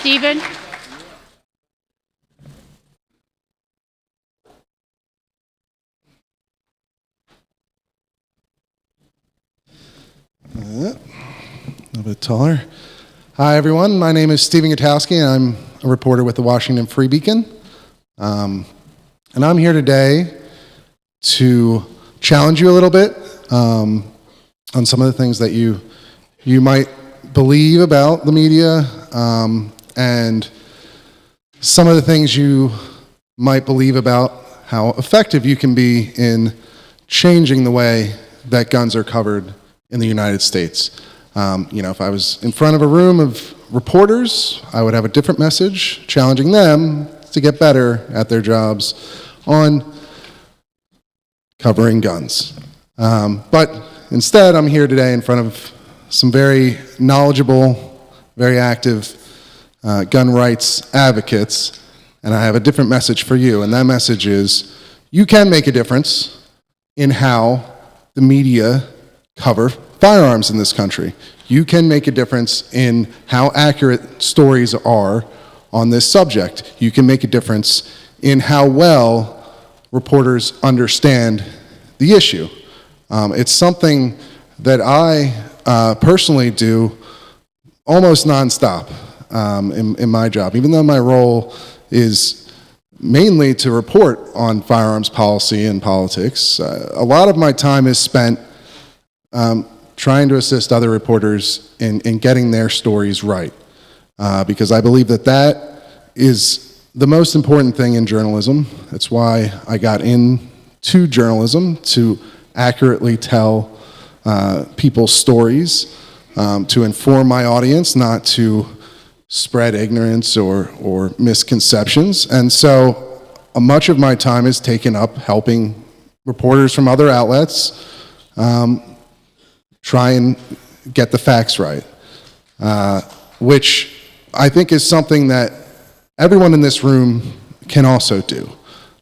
Stephen. A little bit taller. Hi, everyone. My name is Stephen Gutowski, and I'm a reporter with the Washington Free Beacon. And I'm here today to challenge you a little bit on some of the things that you might believe about the media, and some of the things you might believe about how effective you can be in changing the way that guns are covered in the United States. If I was in front of a room of reporters, I would have a different message challenging them to get better at their jobs on covering guns. But instead, I'm here today in front of some very knowledgeable, very active gun rights advocates, and I have a different message for you, and that message is you can make a difference in how the media cover firearms in this country. You can make a difference in how accurate stories are on this subject. You can make a difference in how well reporters understand the issue. It's something that I personally do almost nonstop in my job, even though my role is mainly to report on firearms policy and politics. A lot of my time is spent trying to assist other reporters in getting their stories right, because I believe that is the most important thing in journalism. That's why I got into journalism, to accurately tell people's stories, to inform my audience, not to spread ignorance or misconceptions. And so much of my time is taken up helping reporters from other outlets try and get the facts right, which I think is something that everyone in this room can also do.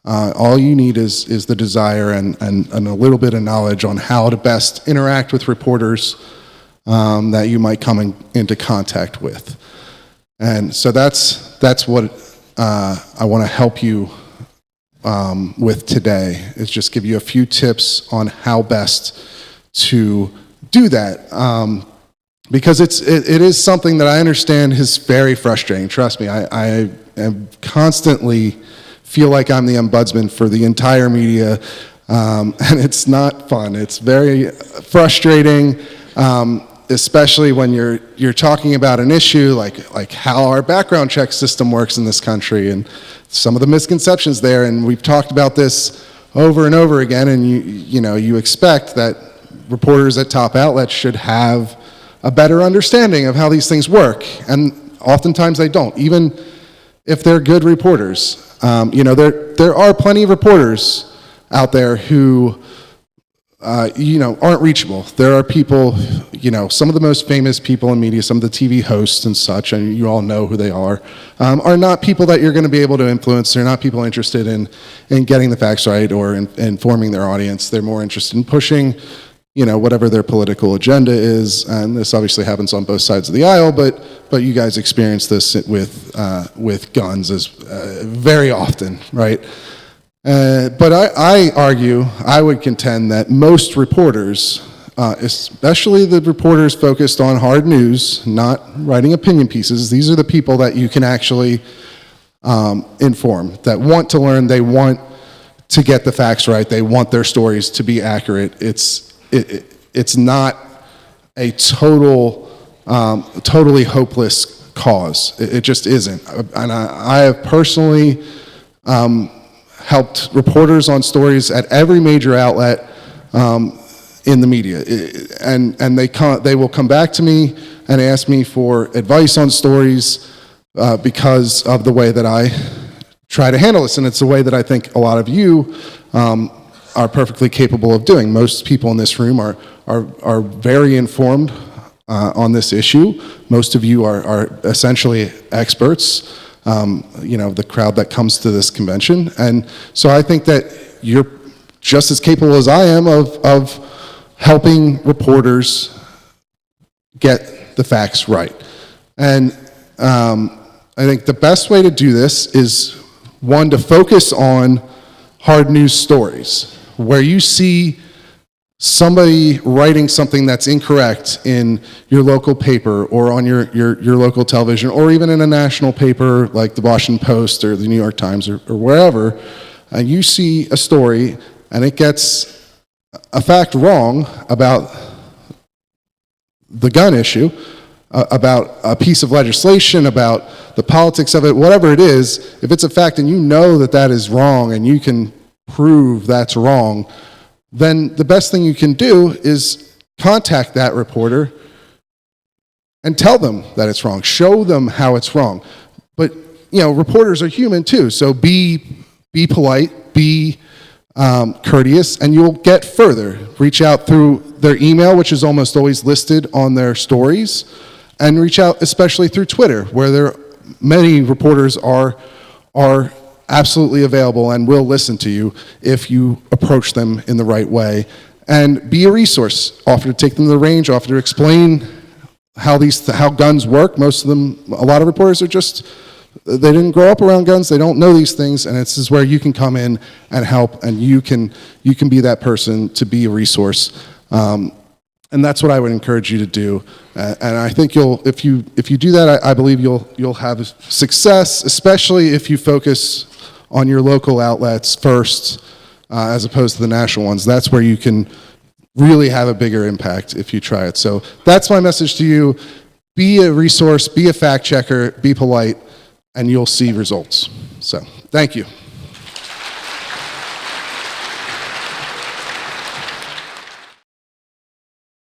All you need is the desire and a little bit of knowledge on how to best interact with reporters that you might come into contact with. And so that's what I want to help you with today, is just give you a few tips on how best to do that, because it is something that I understand is very frustrating. Trust me, I am constantly feel like I'm the ombudsman for the entire media, and it's not fun. It's very frustrating, especially when you're talking about an issue like how our background check system works in this country and some of the misconceptions there. And we've talked about this over and over again, and you expect that reporters at top outlets should have a better understanding of how these things work, and oftentimes they don't, even if they're good reporters. There are plenty of reporters out there who aren't reachable. There are people, some of the most famous people in media, some of the TV hosts and such, and you all know who they are not people that you're going to be able to influence. They're not people interested in getting the facts right or in informing their audience. They're more interested in pushing whatever their political agenda is, and this obviously happens on both sides of the aisle, but you guys experience this with guns as very often, right? But I would contend that most reporters, especially the reporters focused on hard news, not writing opinion pieces, these are the people that you can actually inform, that want to learn, they want to get the facts right, they want their stories to be accurate. It's not a totally hopeless cause. It just isn't. And I have personally helped reporters on stories at every major outlet in the media, and they will come back to me and ask me for advice on stories because of the way that I try to handle this, and it's the way that I think a lot of you are perfectly capable of doing. Most people in this room are very informed on this issue. Most of you are essentially experts, the crowd that comes to this convention. And so I think that you're just as capable as I am of helping reporters get the facts right. And I think the best way to do this is, one, to focus on hard news stories, where you see somebody writing something that's incorrect in your local paper or on your local television, or even in a national paper like the Washington Post or the New York Times or wherever, and you see a story and it gets a fact wrong about the gun issue, about a piece of legislation, about the politics of it, whatever it is, if it's a fact and you know that that is wrong and you can prove that's wrong, then the best thing you can do is contact that reporter and tell them that it's wrong. Show them how it's wrong. But, you know, reporters are human too, so be polite, be courteous, and you'll get further. Reach out through their email, which is almost always listed on their stories, and reach out especially through Twitter, where many reporters are absolutely available and will listen to you if you approach them in the right way. And be a resource. Offer to take them to the range, offer to explain how guns work. Most of them, a lot of reporters are just, they didn't grow up around guns, they don't know these things, and this is where you can come in and help, and you can be that person to be a resource. And that's what I would encourage you to do. And I think if you do that, I believe you'll have success, especially if you focus on your local outlets first, as opposed to the national ones. That's where you can really have a bigger impact if you try it. So that's my message to you. Be a resource, be a fact checker, be polite, and you'll see results. So thank you.